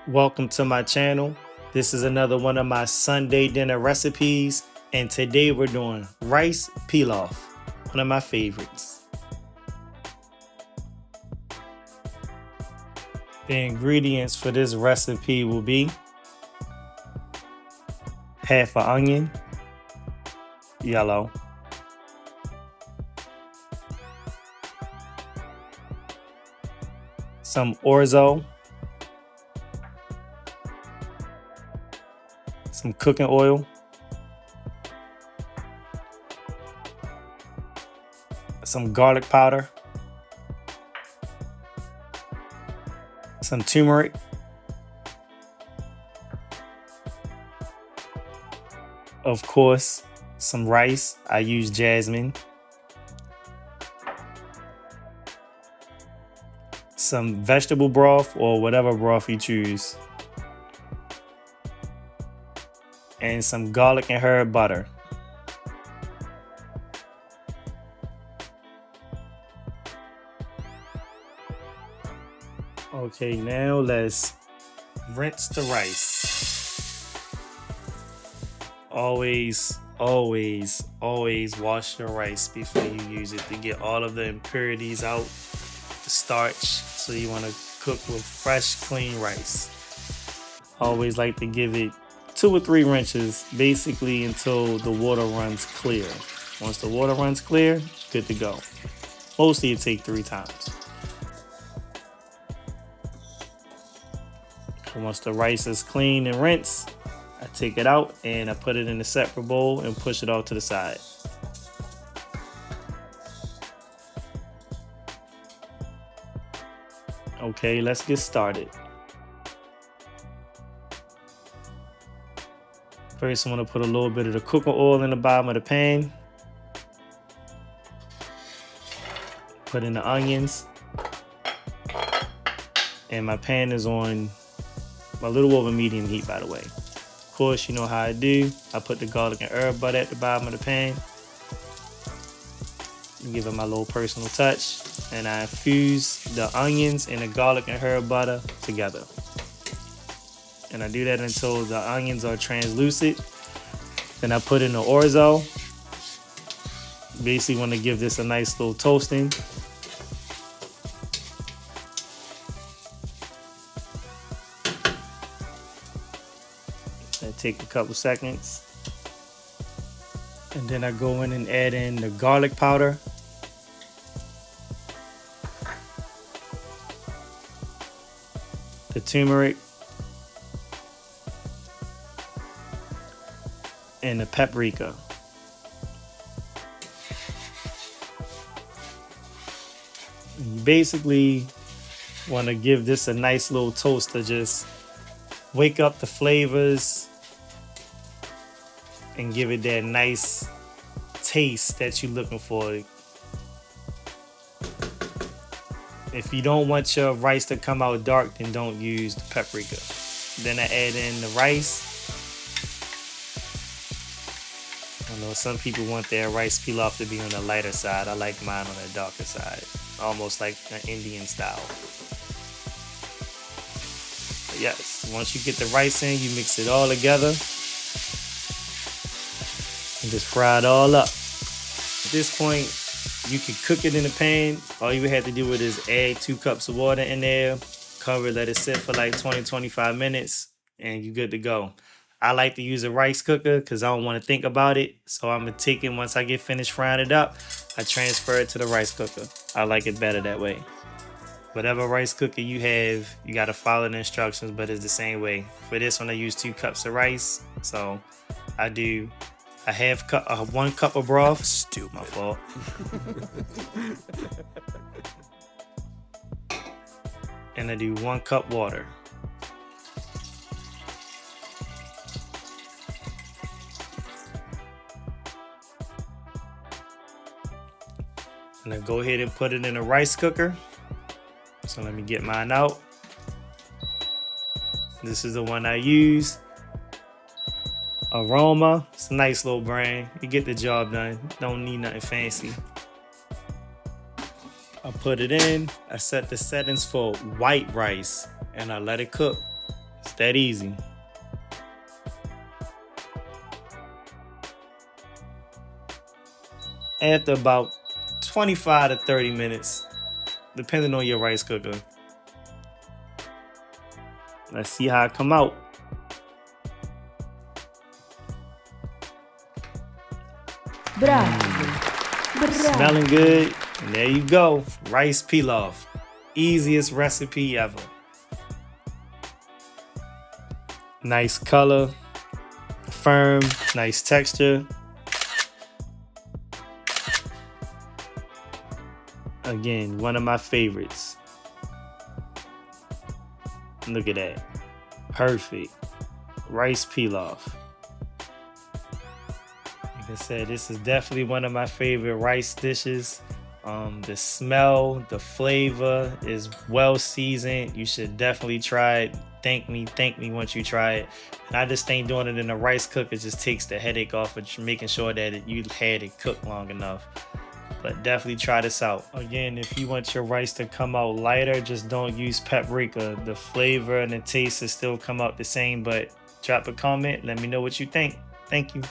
Welcome to my channel. This is another one of my Sunday dinner recipes, and today we're doing rice pilaf, one of my favorites. The ingredients for this recipe will be half an onion, yellow, some orzo, some cooking oil, some garlic powder, some turmeric, of course, some rice. I use Jasmine, some vegetable broth or whatever broth you choose, and some garlic and herb butter. Okay, now let's rinse the rice. Always wash your rice before you use it to get all of the impurities out, the starch. So you want to cook with fresh, clean rice. Always like to give it 2 or 3 rinses, basically until the water runs clear. Once the water runs clear, good to go. Mostly it takes 3 times. Once the rice is clean and rinsed, I take it out and I put it in a separate bowl and push it off to the side. Okay, let's get started. First, I'm going to put a little bit of the cooking oil in the bottom of the pan. Put in the onions. And my pan is on a little over medium heat, by the way. Of course, you know how I do. I put the garlic and herb butter at the bottom of the pan. Give it my little personal touch. And I infuse the onions and the garlic and herb butter together. And I do that until the onions are translucent. Then I put in the orzo. Basically want to give this a nice little toasting. That take a couple seconds. And then I go in and add in the garlic powder. The turmeric. And the paprika. You basically want to give this a nice little toast to just wake up the flavors and give it that nice taste that you're looking for. If you don't want your rice to come out dark, then don't use the paprika. Then I add in the rice. I know some people want their rice pilaf to be on the lighter side. I like mine on the darker side, almost like an Indian style. But yes, once you get the rice in, you mix it all together and just fry it all up. At this point, you can cook it in the pan. All you have to do is add 2 cups of water in there, cover it, let it sit for like 20-25 minutes, and you're good to go. I like to use a rice cooker because I don't want to think about it. So I'm going to take it once I get finished frying it up. I transfer it to the rice cooker. I like it better that way. Whatever rice cooker you have, you got to follow the instructions, but it's the same way. For this one, I use 2 cups of rice. So I do a 1 cup of broth. Stupid. My fault. And I do 1 cup water. And then go ahead and put it in a rice cooker. So let me get mine out. This is the one I use. Aroma. It's a nice little brand. You get the job done. Don't need nothing fancy. I put it in. I set the settings for white rice and I let it cook. It's that easy. After about 25 to 30 minutes, depending on your rice cooker. Let's see how it come out. Smelling good. And there you go. Rice pilaf. Easiest recipe ever. Nice color. Firm. Nice texture. Again, one of my favorites. Look at that. Perfect. Rice pilaf. Like I said, this is definitely one of my favorite rice dishes. The smell, the flavor is well seasoned. You should definitely try it. Thank me once you try it. And I just think doing it in a rice cooker just takes the headache off of making sure that you had it cooked long enough. But definitely try this out. Again, if you want your rice to come out lighter, just don't use paprika. The flavor and the taste will still come out the same, but drop a comment. Let me know what you think. Thank you.